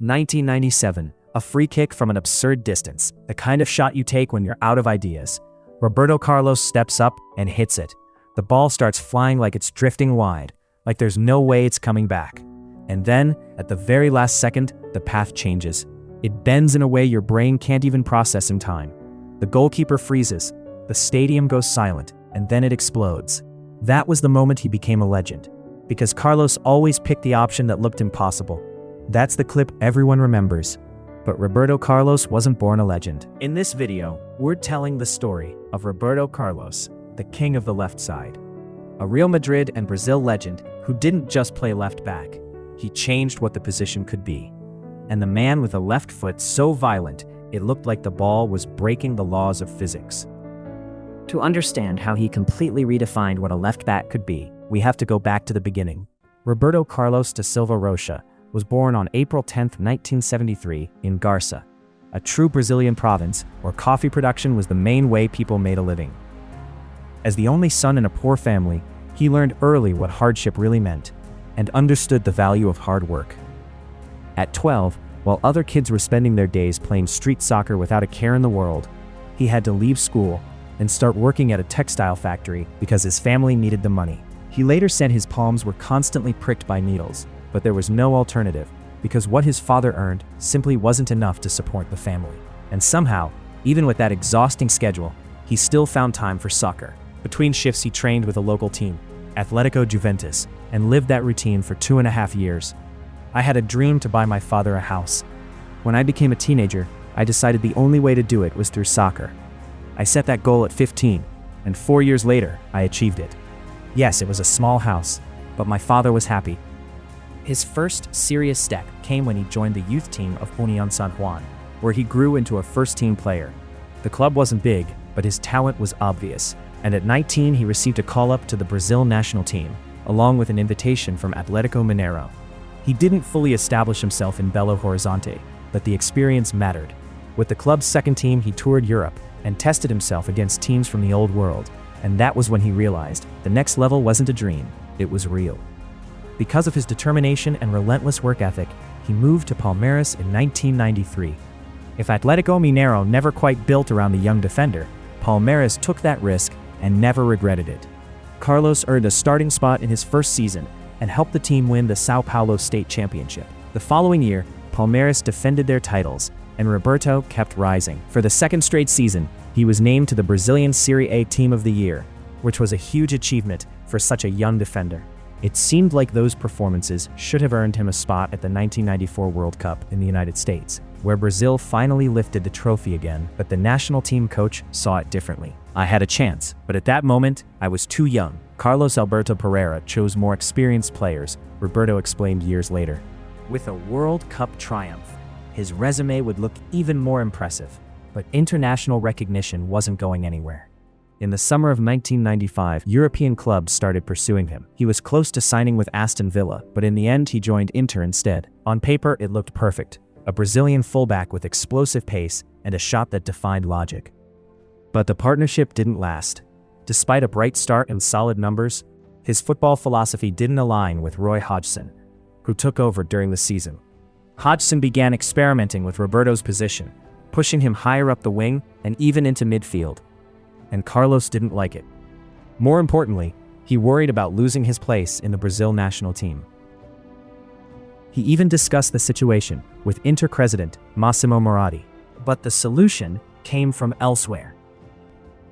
1997, a free kick from an absurd distance, the kind of shot you take when you're out of ideas. Roberto Carlos steps up and hits it. The ball starts flying like it's drifting wide, like there's no way it's coming back. And then, at the very last second, the path changes. It bends in a way your brain can't even process in time. The goalkeeper freezes, the stadium goes silent, and then it explodes. That was the moment he became a legend, because Carlos always picked the option that looked impossible. That's the clip everyone remembers. But Roberto Carlos wasn't born a legend. In this video, we're telling the story of Roberto Carlos, the king of the left side. A Real Madrid and Brazil legend who didn't just play left back. He changed what the position could be. And the man with a left foot so violent, it looked like the ball was breaking the laws of physics. To understand how he completely redefined what a left back could be, we have to go back to the beginning. Roberto Carlos da Silva Rocha was born on April 10, 1973, in Garça. A true Brazilian province where coffee production was the main way people made a living. As the only son in a poor family, he learned early what hardship really meant and understood the value of hard work. At 12, while other kids were spending their days playing street soccer without a care in the world, he had to leave school and start working at a textile factory because his family needed the money. He later said his palms were constantly pricked by needles, but there was no alternative because what his father earned simply wasn't enough to support the family. And somehow, even with that exhausting schedule, he still found time for soccer. Between shifts he trained with a local team, Atlético Juventus, and lived that routine for 2.5 years. I had a dream to buy my father a house. When I became a teenager, I decided the only way to do it was through soccer. I set that goal at 15, and 4 years later, I achieved it. Yes, it was a small house, but my father was happy. His first serious step came when he joined the youth team of Unión San Juan, where he grew into a first-team player. The club wasn't big, but his talent was obvious, and at 19 he received a call-up to the Brazil national team, along with an invitation from Atlético Mineiro. He didn't fully establish himself in Belo Horizonte, but the experience mattered. With the club's second team, he toured Europe and tested himself against teams from the old world, and that was when he realized the next level wasn't a dream, it was real. Because of his determination and relentless work ethic, he moved to Palmeiras in 1993. If Atlético Mineiro never quite built around the young defender, Palmeiras took that risk and never regretted it. Carlos earned a starting spot in his first season and helped the team win the São Paulo State Championship. The following year, Palmeiras defended their titles, and Roberto kept rising. For the second straight season, he was named to the Brazilian Serie A Team of the Year, which was a huge achievement for such a young defender. It seemed like those performances should have earned him a spot at the 1994 World Cup in the United States, where Brazil finally lifted the trophy again, but the national team coach saw it differently. I had a chance, but at that moment, I was too young. Carlos Alberto Pereira chose more experienced players, Roberto explained years later. With a World Cup triumph, his resume would look even more impressive, but international recognition wasn't going anywhere. In the summer of 1995, European clubs started pursuing him. He was close to signing with Aston Villa, but in the end he joined Inter instead. On paper, it looked perfect. A Brazilian fullback with explosive pace and a shot that defied logic. But the partnership didn't last. Despite a bright start and solid numbers, his football philosophy didn't align with Roy Hodgson, who took over during the season. Hodgson began experimenting with Roberto's position, pushing him higher up the wing and even into midfield. And Carlos didn't like it. More importantly, he worried about losing his place in the Brazil national team. He even discussed the situation with Inter president Massimo Moratti. But the solution came from elsewhere.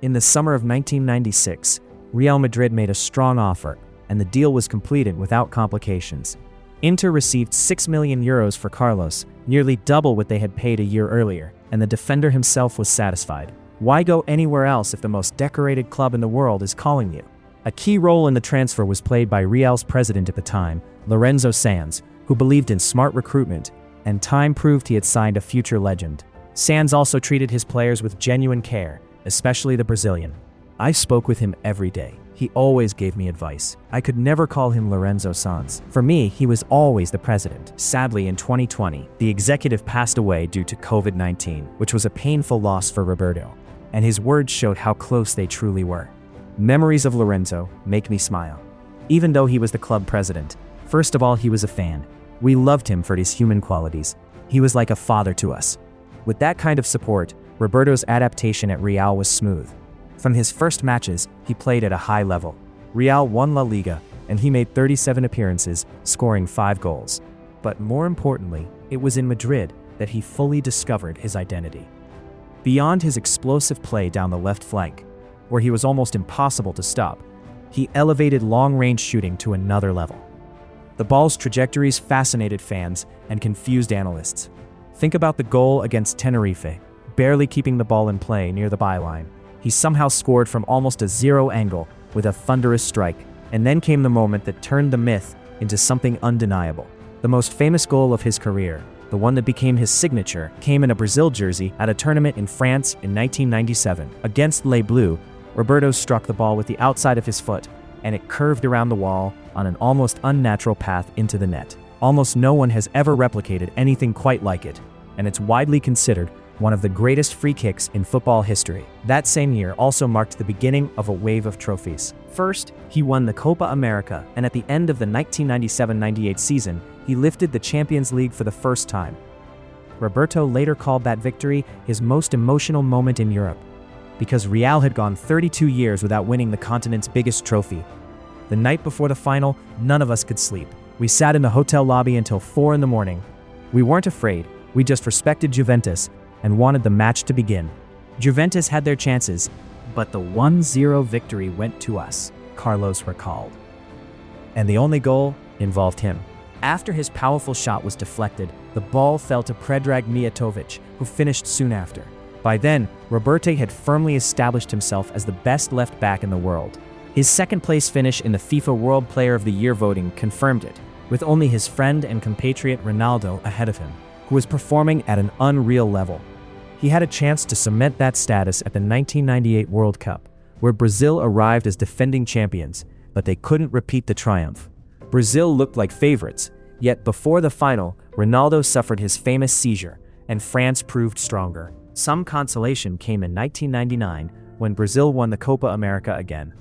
In the summer of 1996, Real Madrid made a strong offer, and the deal was completed without complications. Inter received €6 million for Carlos, nearly double what they had paid a year earlier, and the defender himself was satisfied. Why go anywhere else if the most decorated club in the world is calling you? A key role in the transfer was played by Real's president at the time, Lorenzo Sanz, who believed in smart recruitment, and time proved he had signed a future legend. Sanz also treated his players with genuine care, especially the Brazilian. I spoke with him every day. He always gave me advice. I could never call him Lorenzo Sanz. For me, he was always the president. Sadly, in 2020, the executive passed away due to COVID-19, which was a painful loss for Roberto, and his words showed how close they truly were. Memories of Lorenzo make me smile. Even though he was the club president, first of all, he was a fan. We loved him for his human qualities, He was like a father to us. With that kind of support, Roberto's adaptation at Real was smooth. From his first matches, he played at a high level. Real won La Liga, and he made 37 appearances, scoring 5 goals. But more importantly, it was in Madrid that he fully discovered his identity. Beyond his explosive play down the left flank, where he was almost impossible to stop, he elevated long-range shooting to another level. The ball's trajectories fascinated fans and confused analysts. Think about the goal against Tenerife, barely keeping the ball in play near the byline. He somehow scored from almost a zero angle with a thunderous strike, and then came the moment that turned the myth into something undeniable. The most famous goal of his career, the one that became his signature, came in a Brazil jersey at a tournament in France in 1997. Against Les Bleus, Roberto struck the ball with the outside of his foot, and it curved around the wall on an almost unnatural path into the net. Almost no one has ever replicated anything quite like it, and it's widely considered one of the greatest free kicks in football history. That same year also marked the beginning of a wave of trophies. First, he won the Copa America, and at the end of the 1997-98 season, he lifted the Champions League for the first time. Roberto later called that victory his most emotional moment in Europe, because Real had gone 32 years without winning the continent's biggest trophy. The night before the final, none of us could sleep. We sat in the hotel lobby until 4 in the morning. We weren't afraid, we just respected Juventus and wanted the match to begin. Juventus had their chances, but the 1-0 victory went to us, Carlos recalled. And the only goal involved him. After his powerful shot was deflected, the ball fell to Predrag Mijatovic, who finished soon after. By then, Roberto had firmly established himself as the best left back in the world. His second-place finish in the FIFA World Player of the Year voting confirmed it, with only his friend and compatriot Ronaldo ahead of him, who was performing at an unreal level. He had a chance to cement that status at the 1998 World Cup, where Brazil arrived as defending champions, but they couldn't repeat the triumph. Brazil looked like favorites, yet before the final, Ronaldo suffered his famous seizure, and France proved stronger. Some consolation came in 1999 when Brazil won the Copa America again.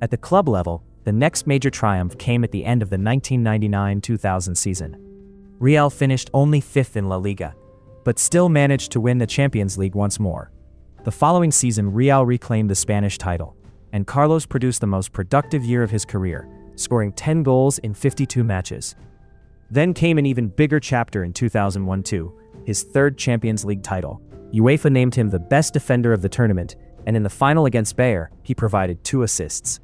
At the club level, the next major triumph came at the end of the 1999-2000 season. Real finished only 5th in La Liga, but still managed to win the Champions League once more. The following season, Real reclaimed the Spanish title, and Carlos produced the most productive year of his career, scoring 10 goals in 52 matches. Then came an even bigger chapter in 2001-2, his 3rd Champions League title. UEFA named him the best defender of the tournament, and in the final against Bayer, he provided 2 assists.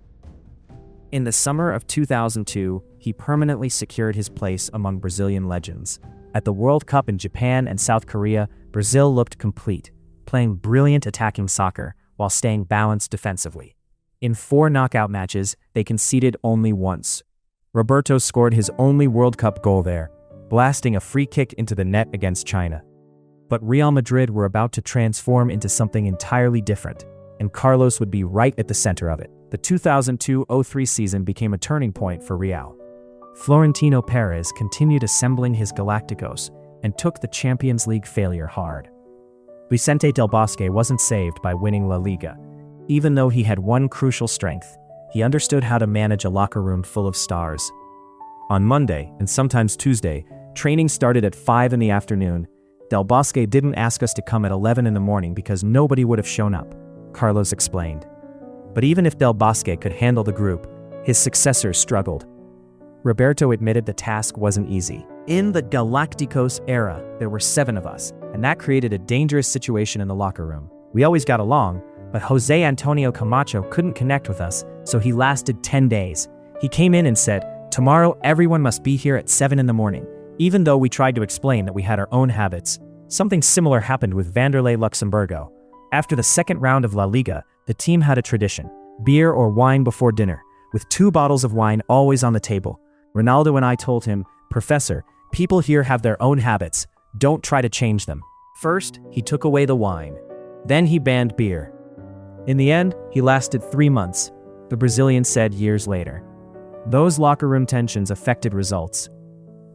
In the summer of 2002, he permanently secured his place among Brazilian legends. At the World Cup in Japan and South Korea, Brazil looked complete, playing brilliant attacking soccer while staying balanced defensively. In 4 knockout matches, they conceded only once. Roberto scored his only World Cup goal there, blasting a free kick into the net against China. But Real Madrid were about to transform into something entirely different, and Carlos would be right at the center of it. The 2002-03 season became a turning point for Real. Florentino Perez continued assembling his Galácticos and took the Champions League failure hard. Vicente Del Bosque wasn't saved by winning La Liga. Even though he had one crucial strength, he understood how to manage a locker room full of stars. On Monday, and sometimes Tuesday, training started at 5 in the afternoon. Del Bosque didn't ask us to come at 11 in the morning because nobody would have shown up, Carlos explained. But even if Del Bosque could handle the group, his successors struggled. Roberto admitted the task wasn't easy. In the Galácticos era, there were 7 of us, and that created a dangerous situation in the locker room. We always got along, but Jose Antonio Camacho couldn't connect with us, so he lasted 10 days. He came in and said, "Tomorrow everyone must be here at 7 in the morning," even though we tried to explain that we had our own habits. Something similar happened with Vanderlei Luxemburgo. After the second round of La Liga, the team had a tradition: beer or wine before dinner, with 2 bottles of wine always on the table. Ronaldo and I told him, "Professor, people here have their own habits. Don't try to change them." First, he took away the wine. Then he banned beer. In the end, he lasted 3 months, the Brazilian said years later. Those locker room tensions affected results.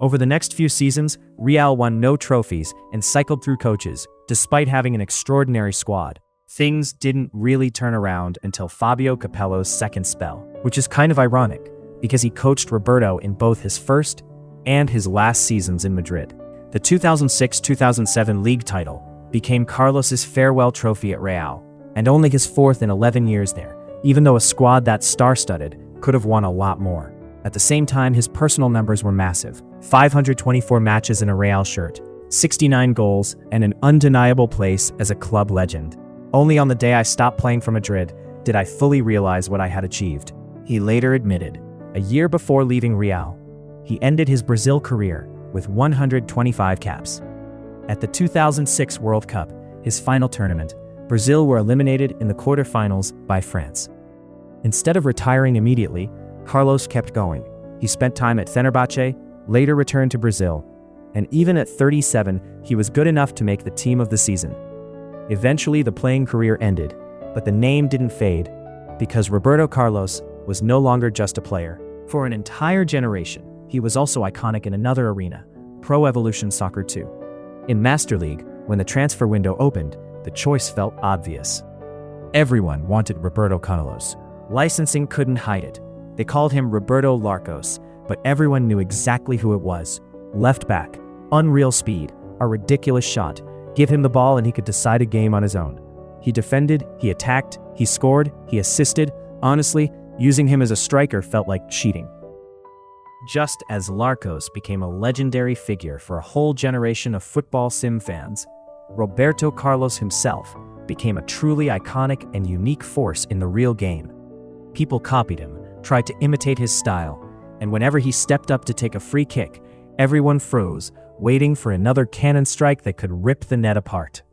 Over the next few seasons, Real won no trophies and cycled through coaches, despite having an extraordinary squad. Things didn't really turn around until Fabio Capello's second spell, which is kind of ironic, because he coached Roberto in both his first and his last seasons in Madrid. The 2006-2007 league title became Carlos's farewell trophy at Real, and only his fourth in 11 years there, even though a squad that star-studded could have won a lot more. At the same time, his personal numbers were massive: 524 matches in a Real shirt, 69 goals, and an undeniable place as a club legend. Only on the day I stopped playing for Madrid did I fully realize what I had achieved, he later admitted. A year before leaving Real, he ended his Brazil career with 125 caps. At the 2006 World Cup, his final tournament, Brazil were eliminated in the quarterfinals by France. Instead of retiring immediately, Carlos kept going. He spent time at Fenerbahce, later returned to Brazil, and even at 37, he was good enough to make the team of the season. Eventually, the playing career ended, but the name didn't fade, because Roberto Carlos was no longer just a player. For an entire generation, he was also iconic in another arena, Pro Evolution Soccer 2. In Master League, when the transfer window opened, the choice felt obvious. Everyone wanted Roberto Carlos. Licensing couldn't hide it. They called him Roberto Larcos, but everyone knew exactly who it was. Left back, unreal speed, a ridiculous shot. Give him the ball and he could decide a game on his own. He defended, he attacked, he scored, he assisted. Honestly, using him as a striker felt like cheating. Just as Larcos became a legendary figure for a whole generation of football sim fans, Roberto Carlos himself became a truly iconic and unique force in the real game. People copied him, tried to imitate his style, and whenever he stepped up to take a free kick, everyone froze, waiting for another cannon strike that could rip the net apart.